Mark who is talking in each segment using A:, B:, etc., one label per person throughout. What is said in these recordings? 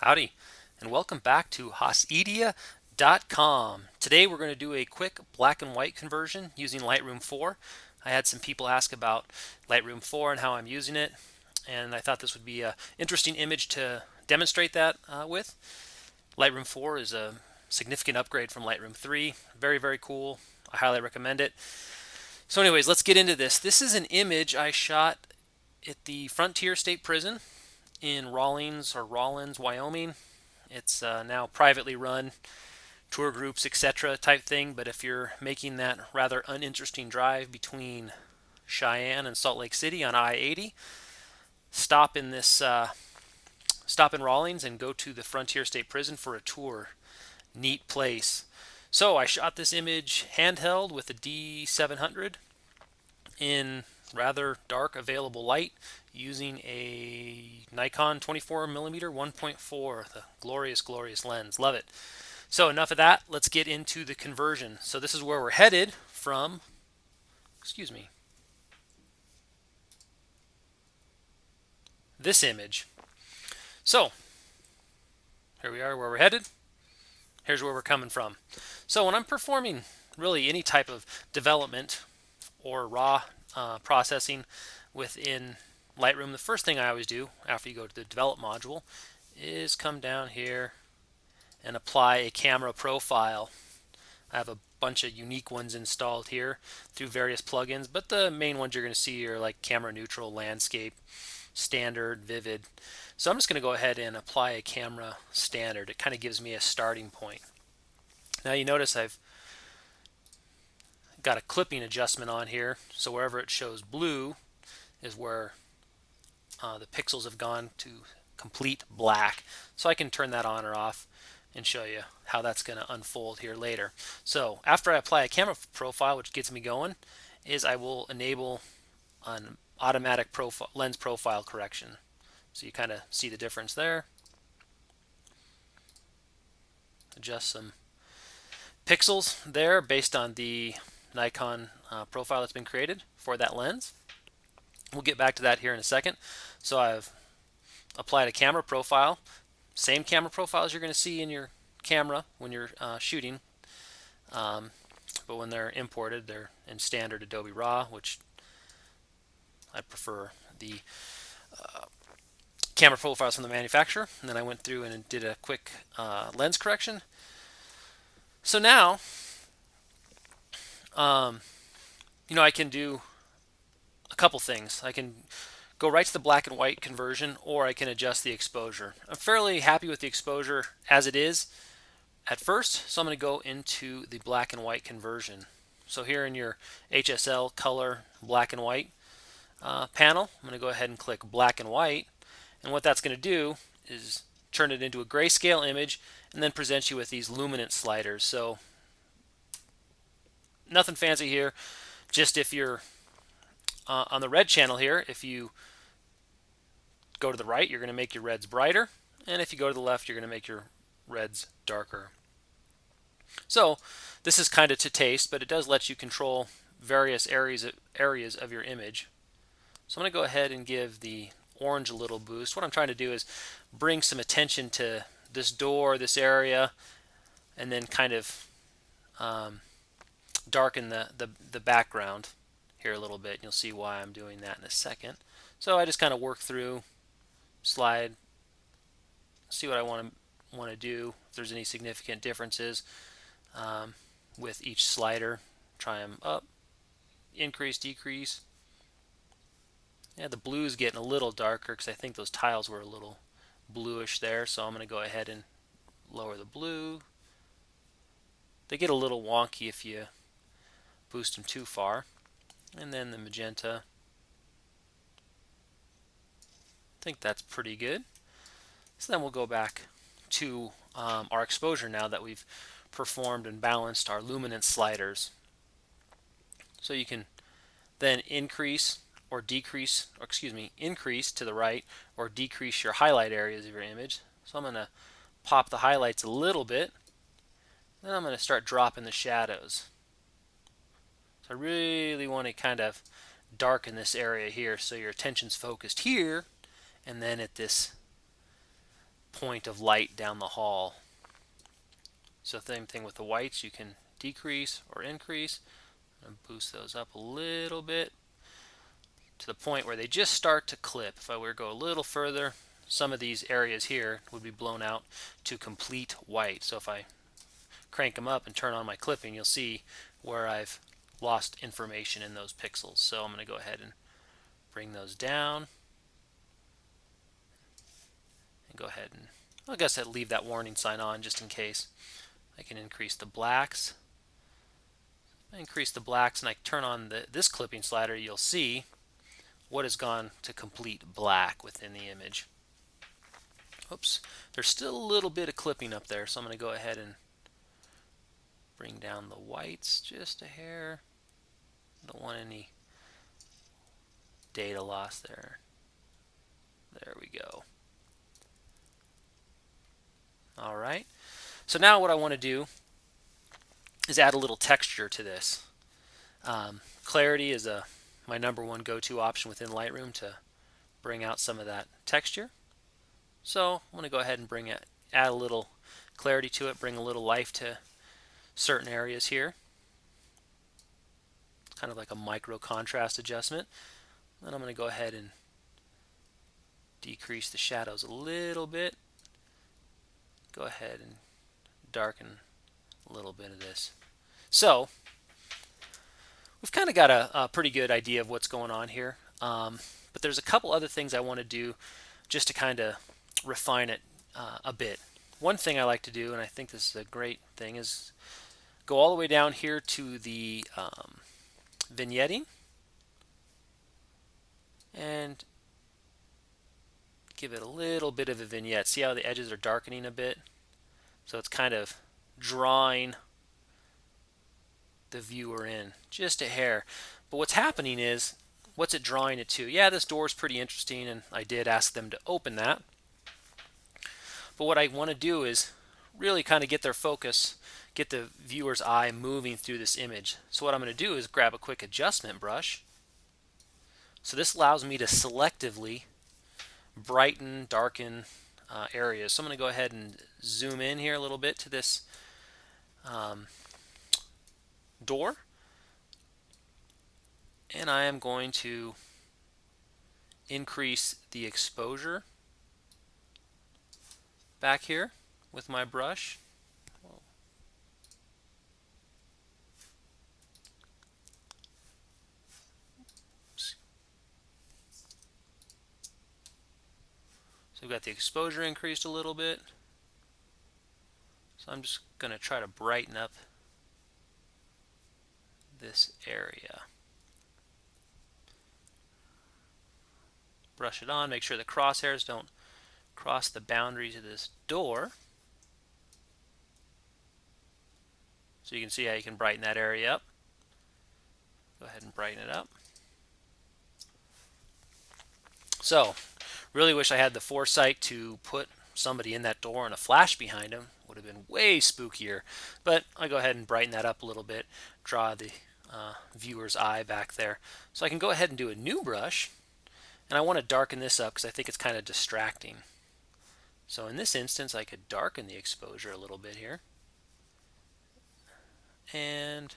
A: Howdy, and welcome back to Hosmedia.com. Today we're going to do a quick black and white conversion using Lightroom 4. I had some people ask about Lightroom 4 and how I'm using it, and I thought this would be an interesting image to demonstrate that with. Lightroom 4 is a significant upgrade from Lightroom 3. Very, very cool. I highly recommend it. So anyways, let's get into this. This is an image I shot at the Frontier State Prison in Rawlins, Wyoming. It's now privately run, tour groups, etc. type thing. But if you're making that rather uninteresting drive between Cheyenne and Salt Lake City on I-80, stop in Rawlins and go to the Frontier State Prison for a tour. Neat place. So I shot this image handheld with a D700 in rather dark available light using a Nikon 24mm 1.4, the glorious lens. Love it. So enough of that. Let's get into the conversion. So this is where we're headed from, this image. So here we are where we're headed. Here's where we're coming from. So when I'm performing really any type of development or raw processing within Lightroom, the first thing I always do after you go to the develop module is come down here and apply a camera profile. I have a bunch of unique ones installed here through various plugins, but the main ones you're going to see are like camera neutral, landscape, standard, vivid. So I'm just going to go ahead and apply a camera standard. It kind of gives me a starting point. Now you notice I've got a clipping adjustment on here, so wherever it shows blue is where the pixels have gone to complete black. So I can turn that on or off and show you how that's going to unfold here later. So after I apply a camera profile, which gets me going, is I will enable an automatic lens profile correction. So you kind of see the difference there. Adjust some pixels there based on the Nikon profile that's been created for that lens. We'll get back to that here in a second. So I've applied a camera profile, same camera profile as you're going to see in your camera when you're shooting, but when they're imported, they're in standard Adobe RAW, which I prefer the camera profiles from the manufacturer. And then I went through and did a quick lens correction. So now, I can do a couple things. I can go right to the black and white conversion, or I can adjust the exposure. I'm fairly happy with the exposure as it is at first, so I'm going to go into the black and white conversion. So here in your HSL color black and white panel, I'm going to go ahead and click black and white, and what that's going to do is turn it into a grayscale image and then present you with these luminance sliders. So nothing fancy here, just if you're on the red channel here, if you go to the right, you're going to make your reds brighter, and if you go to the left, you're going to make your reds darker. So this is kind of to taste, but it does let you control various areas of your image. So I'm going to go ahead and give the orange a little boost. What I'm trying to do is bring some attention to this door, this area, and then kind of darken the background here a little bit. You'll see why I'm doing that in a second. So I just kind of work through, slide, see what I want to do, if there's any significant differences with each slider. Try them up, increase, decrease. Yeah, the blue's getting a little darker because I think those tiles were a little bluish there, so I'm going to go ahead and lower the blue. They get a little wonky if you boost them too far. And then the magenta. I think that's pretty good. So then we'll go back to our exposure now that we've performed and balanced our luminance sliders. So you can then increase to the right or decrease your highlight areas of your image. So I'm going to pop the highlights a little bit. Then I'm going to start dropping the shadows. So I really want to kind of darken this area here so your attention's focused here, and then at this point of light down the hall. So same thing with the whites, you can decrease or increase and boost those up a little bit to the point where they just start to clip. If I were to go a little further, some of these areas here would be blown out to complete white. So if I crank them up and turn on my clipping, you'll see where I've lost information in those pixels. So I'm going to go ahead and bring those down and go ahead and, I guess I'd leave that warning sign on just in case. I can increase the blacks. I increase the blacks and I turn on this clipping slider, you'll see what has gone to complete black within the image. Oops, there's still a little bit of clipping up there, so I'm going to go ahead and bring down the whites just a hair. Don't want any data loss there. There we go. Alright, so now what I want to do is add a little texture to this. Clarity is my #1 go-to option within Lightroom to bring out some of that texture. So I'm going to go ahead and add a little clarity to it, bring a little life to certain areas here. It's kind of like a micro contrast adjustment. Then I'm going to go ahead and decrease the shadows a little bit. Go ahead and darken a little bit of this. So we've kind of got a pretty good idea of what's going on here, but there's a couple other things I want to do just to kind of refine it a bit. One thing I like to do, and I think this is a great thing, is go all the way down here to the vignetting and give it a little bit of a vignette. See how the edges are darkening a bit? So it's kind of drawing the viewer in just a hair. But what's happening is, what's it drawing it to? Yeah, this door is pretty interesting, and I did ask them to open that. But what I want to do is really kind of get their focus, get the viewer's eye moving through this image. So what I'm going to do is grab a quick adjustment brush. So this allows me to selectively brighten, darken areas. So I'm going to go ahead and zoom in here a little bit to this door. And I am going to increase the exposure back here with my brush. So we've got the exposure increased a little bit. So I'm just going to try to brighten up this area. Brush it on, make sure the crosshairs don't cross the boundaries of this door. So you can see how you can brighten that area up. Go ahead and brighten it up. So, really wish I had the foresight to put somebody in that door and a flash behind them. Would have been way spookier. But I go ahead and brighten that up a little bit, draw the viewer's eye back there. So I can go ahead and do a new brush, and I want to darken this up because I think it's kind of distracting. So in this instance, I could darken the exposure a little bit here. And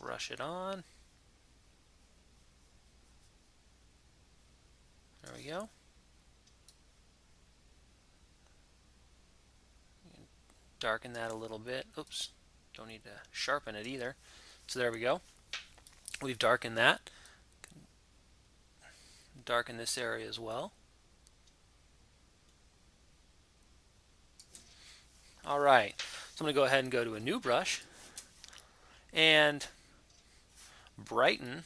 A: brush it on. There we go. Darken that a little bit. Oops, don't need to sharpen it either. So there we go. We've darkened that. Darken this area as well. Alright, so I'm going to go ahead and go to a new brush and brighten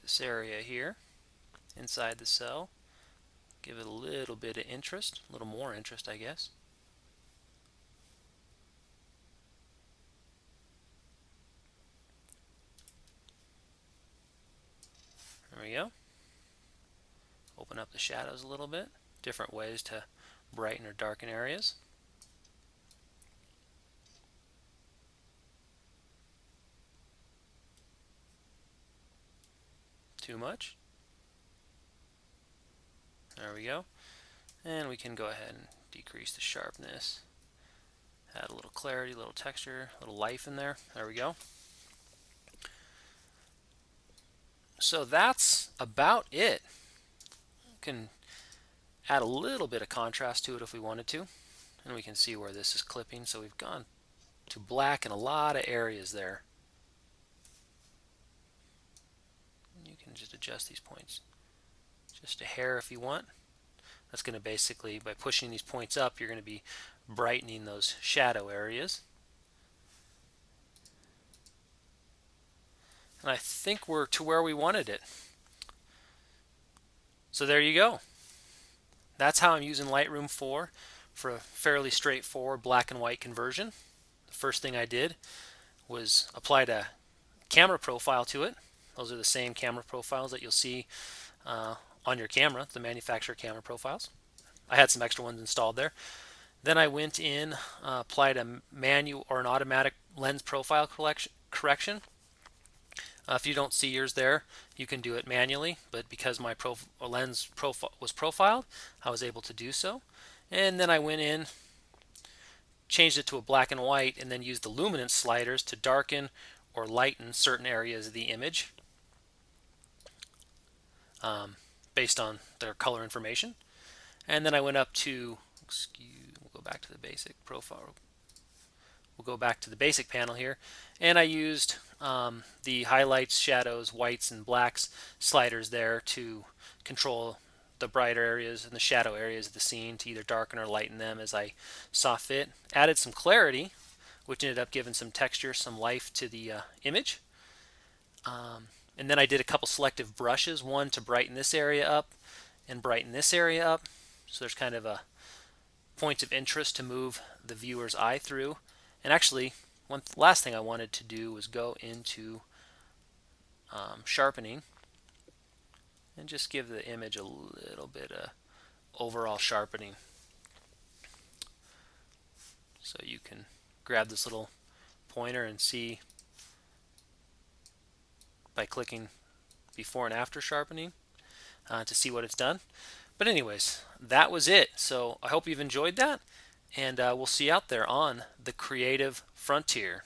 A: this area here inside the cell. Give it a little bit of interest, a little more interest, I guess. There we go. Open up the shadows a little bit. Different ways to brighten or darken areas. Too much. There we go. And we can go ahead and decrease the sharpness. Add a little clarity, a little texture, a little life in there. There we go. So that's about it. We can add a little bit of contrast to it if we wanted to. And we can see where this is clipping. So we've gone to black in a lot of areas there. You can just adjust these points just a hair if you want. That's going to basically, by pushing these points up, you're going to be brightening those shadow areas. And I think we're to where we wanted it. So there you go. That's how I'm using Lightroom 4 for a fairly straightforward black and white conversion. The first thing I did was applied a camera profile to it. Those are the same camera profiles that you'll see on your camera, the manufacturer camera profiles. I had some extra ones installed there. Then I went in, applied a manual or an automatic lens profile correction. If you don't see yours there, you can do it manually, but because my lens was profiled, I was able to do so. And then I went in, changed it to a black and white, and then used the luminance sliders to darken or lighten certain areas of the image based on their color information. And then I went up to, we'll go back to the basic profile. We'll go back to the basic panel here, and I used the highlights, shadows, whites, and blacks sliders there to control the brighter areas and the shadow areas of the scene to either darken or lighten them as I saw fit. Added some clarity, which ended up giving some texture, some life to the image. And then I did a couple selective brushes, one to brighten this area up and brighten this area up. So there's kind of a point of interest to move the viewer's eye through. And actually, one last thing I wanted to do was go into sharpening and just give the image a little bit of overall sharpening. So you can grab this little pointer and see by clicking before and after sharpening to see what it's done. But anyways, that was it. So I hope you've enjoyed that, and we'll see you out there on the creative frontier.